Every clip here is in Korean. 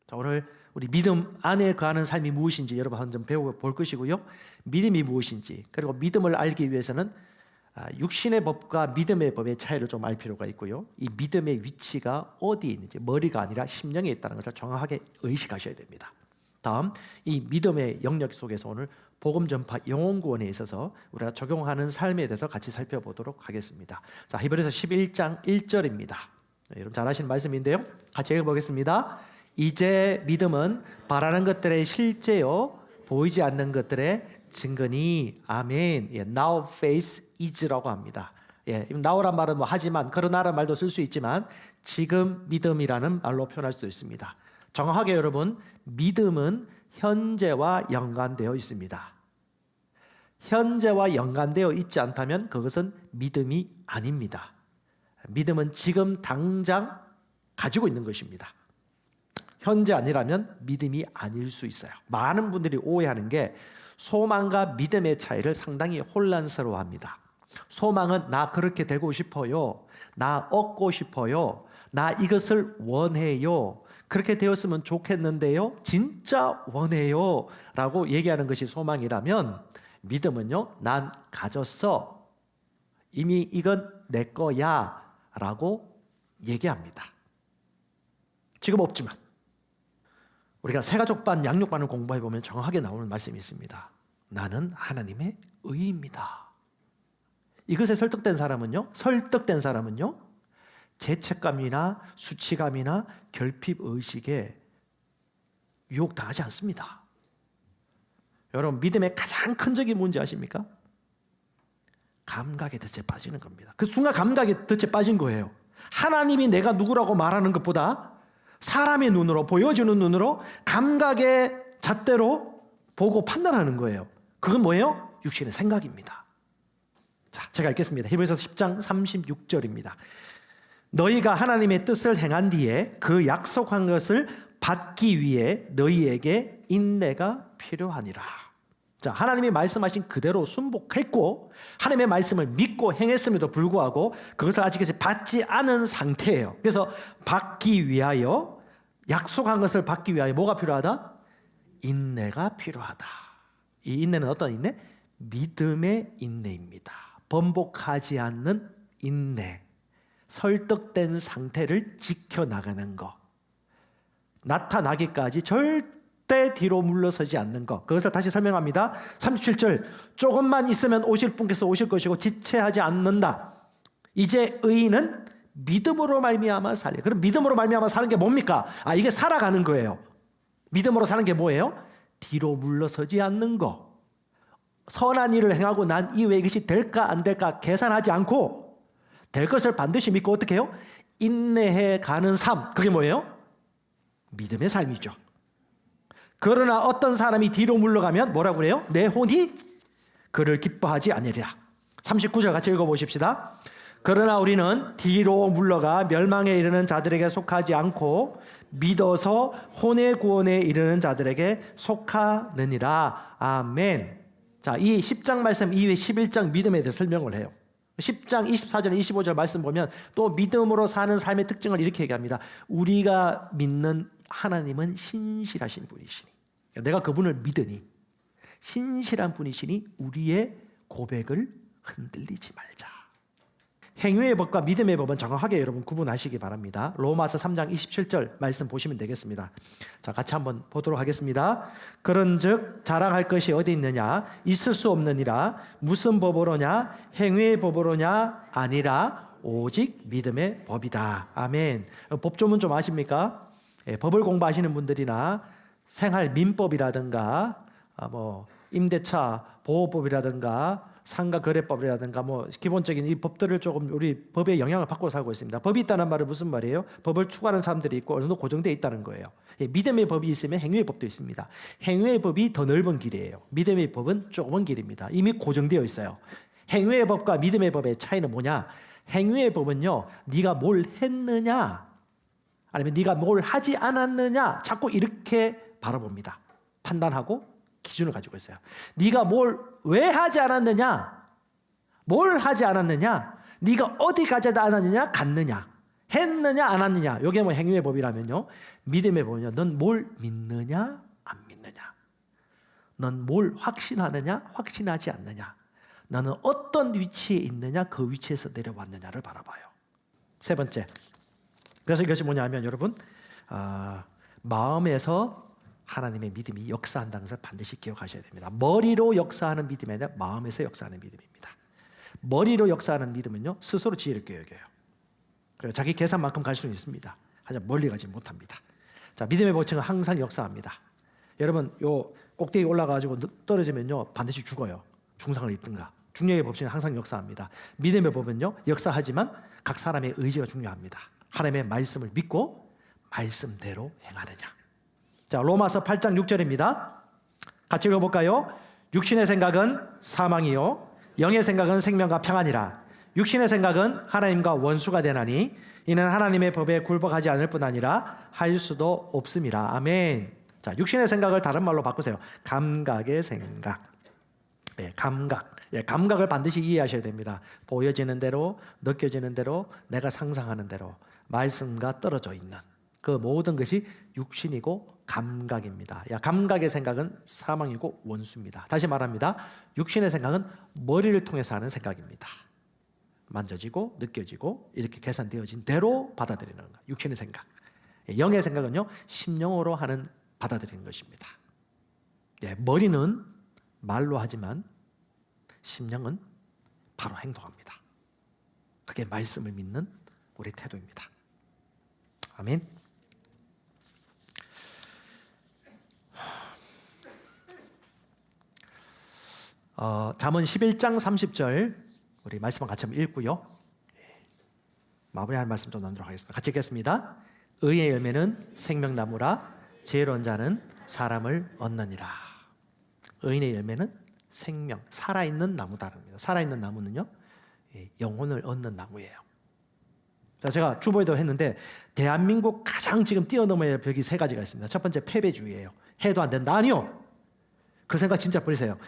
자, 오늘 우리 믿음 안에 거하는 삶이 무엇인지 여러분 한번 배워볼 것이고요. 믿음이 무엇인지, 그리고 믿음을 알기 위해서는 육신의 법과 믿음의 법의 차이를 좀 알 필요가 있고요. 이 믿음의 위치가 어디에 있는지, 머리가 아니라 심령에 있다는 것을 정확하게 의식하셔야 됩니다. 다음, 이 믿음의 영역 속에서 오늘 복음 전파 영혼 구원에 있어서 우리가 적용하는 삶에 대해서 같이 살펴보도록 하겠습니다. 자, 히브리서 11장 1절입니다. 여러분 잘 아시는 말씀인데요. 같이 읽어보겠습니다. 이제 믿음은 바라는 것들의 실제요, 보이지 않는 것들의 증거니. 아멘. Now faith is라고 합니다. now란 말은 뭐 하지만, 그러나라는 말도 쓸 수 있지만 지금 믿음이라는 말로 표현할 수도 있습니다. 정확하게 여러분, 믿음은 현재와 연관되어 있습니다. 현재와 연관되어 있지 않다면 그것은 믿음이 아닙니다. 믿음은 지금 당장 가지고 있는 것입니다. 현재 아니라면 믿음이 아닐 수 있어요. 많은 분들이 오해하는 게 소망과 믿음의 차이를 상당히 혼란스러워합니다. 소망은 나 그렇게 되고 싶어요, 나 얻고 싶어요, 나 이것을 원해요, 그렇게 되었으면 좋겠는데요, 진짜 원해요 라고 얘기하는 것이 소망이라면, 믿음은요, 난 가졌어, 이미 이건 내 거야 라고 얘기합니다. 지금 없지만. 우리가 새가족반 양육반을 공부해보면 정확하게 나오는 말씀이 있습니다. 나는 하나님의 의입니다. 이것에 설득된 사람은요, 죄책감이나 수치감이나 결핍의식에 유혹당하지 않습니다. 여러분, 믿음의 가장 큰 적이 뭔지 아십니까? 감각의 덫에 빠지는 겁니다. 그 순간 감각의 덫에 빠진 거예요. 하나님이 내가 누구라고 말하는 것보다 사람의 눈으로, 보여주는 눈으로, 감각의 잣대로 보고 판단하는 거예요. 그건 뭐예요? 육신의 생각입니다. 자, 제가 읽겠습니다. 히브리서 10장 36절입니다. 너희가 하나님의 뜻을 행한 뒤에 그 약속한 것을 받기 위해 너희에게 인내가 필요하니라. 자, 하나님이 말씀하신 그대로 순복했고 하나님의 말씀을 믿고 행했음에도 불구하고 그것을 아직 받지 않은 상태예요. 그래서 받기 위하여, 약속한 것을 받기 위하여 뭐가 필요하다? 인내가 필요하다. 이 인내는 어떤 인내? 믿음의 인내입니다. 번복하지 않는 인내, 설득된 상태를 지켜나가는 것, 나타나기까지 절대 뒤로 물러서지 않는 것, 그것을 다시 설명합니다. 37절, 조금만 있으면 오실 분께서 오실 것이고 지체하지 않는다. 이제 의인은 믿음으로 말미암아 살려. 그럼 믿음으로 말미암아 사는 게 뭡니까? 이게 살아가는 거예요. 믿음으로 사는 게 뭐예요? 뒤로 물러서지 않는 거. 선한 일을 행하고 난 이후에 이것이 될까 안 될까 계산하지 않고 될 것을 반드시 믿고 어떻게 해요? 인내해 가는 삶. 그게 뭐예요? 믿음의 삶이죠. 그러나 어떤 사람이 뒤로 물러가면 뭐라고 그래요? 내 혼이 그를 기뻐하지 아니리라. 39절 같이 읽어보십시다. 그러나 우리는 뒤로 물러가 멸망에 이르는 자들에게 속하지 않고 믿어서 혼의 구원에 이르는 자들에게 속하느니라. 아멘. 자, 이 10장 말씀 이후에 11장 믿음에 대해 설명을 해요. 10장 24절 25절 말씀 보면 또 믿음으로 사는 삶의 특징을 이렇게 얘기합니다. 우리가 믿는 하나님은 신실하신 분이시니, 내가 그분을 믿으니 신실한 분이시니 우리의 고백을 흔들리지 말자. 행위의 법과 믿음의 법은 정확하게 여러분 구분하시기 바랍니다. 로마서 3장 27절 말씀 보시면 되겠습니다. 자, 같이 한번 보도록 하겠습니다. 그런즉 자랑할 것이 어디 있느냐? 있을 수 없느니라. 무슨 법으로냐? 행위의 법으로냐? 아니라 오직 믿음의 법이다. 아멘. 법조문 좀 아십니까? 법을 공부하시는 분들이나 생활 민법이라든가 임대차 보호법이라든가 상가거래법이라든가 기본적인 이 법들을 조금 우리 법의 영향을 받고 살고 있습니다. 법이 있다는 말은 무슨 말이에요? 법을 추구하는 사람들이 있고 어느 정도 고정되어 있다는 거예요. 믿음의 법이 있으면 행위의 법도 있습니다. 행위의 법이 더 넓은 길이에요. 믿음의 법은 좁은 길입니다. 이미 고정되어 있어요. 행위의 법과 믿음의 법의 차이는 뭐냐? 행위의 법은요, 네가 뭘 했느냐 아니면 네가 뭘 하지 않았느냐 자꾸 이렇게 바라봅니다. 판단하고 기준을 가지고 있어요. 네가 뭘 왜 하지 않았느냐, 뭘 하지 않았느냐, 네가 어디 가져다 않았느냐, 갔느냐, 했느냐 안 했느냐. 이게 뭐 행위의 법이라면요. 믿음의 법은요. 넌 뭘 믿느냐 안 믿느냐. 넌 뭘 확신하느냐 확신하지 않느냐. 너는 어떤 위치에 있느냐 그 위치에서 내려왔느냐를 바라봐요. 세 번째. 그래서 이것이 뭐냐면 여러분 마음에서 하나님의 믿음이 역사한다는 것을 반드시 기억하셔야 됩니다. 머리로 역사하는 믿음이 아니라 마음에서 역사하는 믿음입니다. 머리로 역사하는 믿음은요. 스스로 지혜롭게 여겨요. 그리고 자기 계산만큼 갈 수는 있습니다. 하지만 멀리 가지 못합니다. 자, 믿음의 법칙은 항상 역사합니다. 여러분 요 꼭대기 올라가지고 떨어지면요 반드시 죽어요. 중상을 입든가. 중력의 법칙은 항상 역사합니다. 믿음의 법은요 역사하지만 각 사람의 의지가 중요합니다. 하나님의 말씀을 믿고 말씀대로 행하느냐. 자, 로마서 8장 6절입니다. 같이 읽어볼까요? 육신의 생각은 사망이요 영의 생각은 생명과 평안이라. 육신의 생각은 하나님과 원수가 되나니 이는 하나님의 법에 굴복하지 않을 뿐 아니라 할 수도 없음이라. 아멘. 자, 육신의 생각을 다른 말로 바꾸세요. 감각의 생각. 네, 감각. 예, 감각을 반드시 이해하셔야 됩니다. 보여지는 대로, 느껴지는 대로, 내가 상상하는 대로 말씀과 떨어져 있는 그 모든 것이 육신이고 감각입니다. 감각의 생각은 사망이고 원수입니다. 다시 말합니다. 육신의 생각은 머리를 통해서 하는 생각입니다. 만져지고 느껴지고 이렇게 계산되어진 대로 받아들이는 것. 육신의 생각. 영의 생각은요 심령으로 하는 받아들이는 것입니다. 머리는 말로 하지만 심령은 바로 행동합니다. 그게 말씀을 믿는 우리 태도입니다. 아멘. 잠언 11장 30절 우리 말씀을 같이 한번 읽고요. 마무리할 말씀 좀 나누도록 하겠습니다. 같이 읽겠습니다. 의의 열매는 생명나무라 지혜로운 자는 사람을 얻느니라. 의인의 열매는 생명, 살아있는 나무다랍니다. 살아있는 나무는요 영혼을 얻는 나무예요. 자, 제가 주보에도 했는데 대한민국 가장 지금 뛰어넘어야 할 벽이 세 가지가 있습니다. 첫 번째 패배주의예요. 해도 안 된다. 아니요. 그 생각 진짜 버리세요.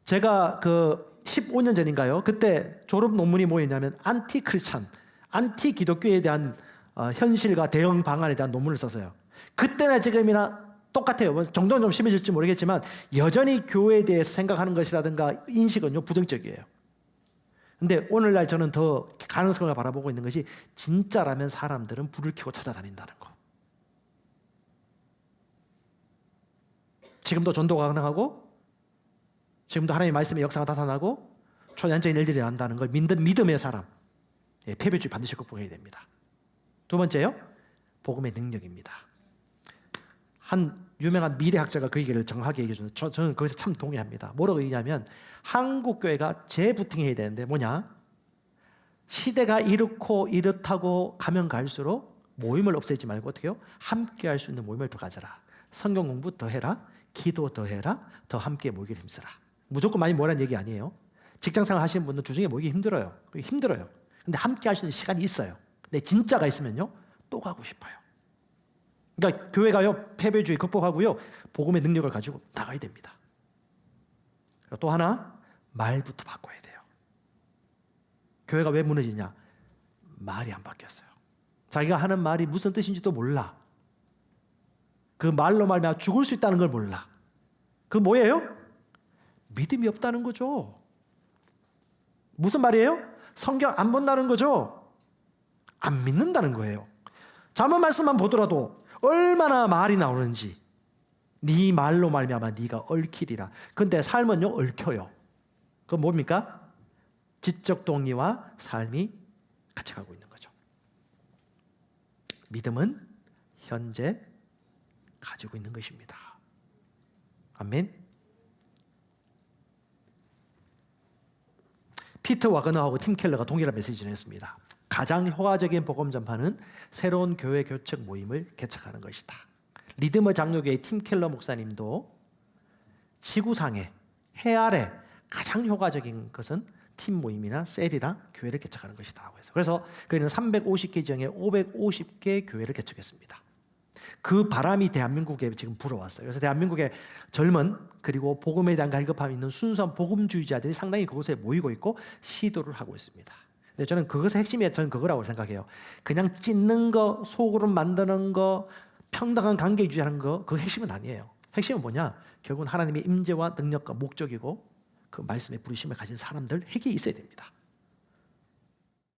제가 15년 전인가요? 그때 졸업 논문이 뭐였냐면 안티 크리스찬, 안티 기독교에 대한 현실과 대응 방안에 대한 논문을 썼어요. 그때나 지금이나 똑같아요. 정도는 좀 심해질지 모르겠지만 여전히 교회에 대해서 생각하는 것이라든가 인식은요 부정적이에요. 근데 오늘날 저는 더 가능성을 바라보고 있는 것이 진짜라면 사람들은 불을 켜고 찾아다닌다는 거. 지금도 전도가 가능하고 지금도 하나님의 말씀의 역사가 나타나고 초연적인 일들이 난다는 걸 믿는 믿음의 사람. 패배주의 반드시 극복해야 됩니다. 두 번째요. 복음의 능력입니다. 한 유명한 미래학자가 그 얘기를 정확하게 얘기해 주는데 저는 거기서 참 동의합니다. 뭐라고 얘기하냐면 한국 교회가 재부팅해야 되는데 뭐냐? 시대가 이렇다고 가면 갈수록 모임을 없애지 말고 어떻게 해요? 함께 할 수 있는 모임을 더 가져라. 성경 공부 더 해라. 기도 더 해라. 더 함께 모이길 힘쓰라. 무조건 많이 모이라는 얘기 아니에요. 직장생활 하시는 분들 주중에 모이기 힘들어요. 힘들어요. 근데 함께 할 수 있는 시간이 있어요. 근데 진짜가 있으면요 또 가고 싶어요. 그러니까 교회가요 패배주의 극복하고요 복음의 능력을 가지고 나가야 됩니다. 또 하나 말부터 바꿔야 돼요. 교회가 왜 무너지냐? 말이 안 바뀌었어요. 자기가 하는 말이 무슨 뜻인지도 몰라. 그 말로 말미암아 죽을 수 있다는 걸 몰라. 그 뭐예요? 믿음이 없다는 거죠. 무슨 말이에요? 성경 안 본다는 거죠. 안 믿는다는 거예요. 잠언 말씀만 보더라도 얼마나 말이 나오는지 네 말로 말미암아 네가 얽히리라. 근데 삶은요 얽혀요. 그건 뭡니까? 지적 동의와 삶이 같이 가고 있는 거죠. 믿음은 현재 가지고 있는 것입니다. 아멘. 피터 와그너하고 팀 켈러가 동일한 메시지를 했습니다. 가장 효과적인 복음 전파는 새로운 교회 교책 모임을 개척하는 것이다. 리드머 장로교의 팀 켈러 목사님도 지구상에 해 아래 가장 효과적인 것은 팀 모임이나 셀이랑 교회를 개척하는 것이다라고 해서 그래서 그는 350개 지역에 550개 교회를 개척했습니다. 그 바람이 대한민국에 지금 불어왔어요. 그래서 대한민국의 젊은 그리고 복음에 대한 갈급함이 있는 순수한 복음주의자들이 상당히 그곳에 모이고 있고 시도를 하고 있습니다. 근데 저는 그것의 핵심이 저는 그거라고 생각해요. 그냥 찢는 거, 소그룹 만드는 거, 평등한 관계 유지하는 거, 그 핵심은 아니에요. 핵심은 뭐냐? 결국은 하나님의 임재와 능력과 목적이고 그 말씀의 부르심을 가진 사람들 핵이 있어야 됩니다.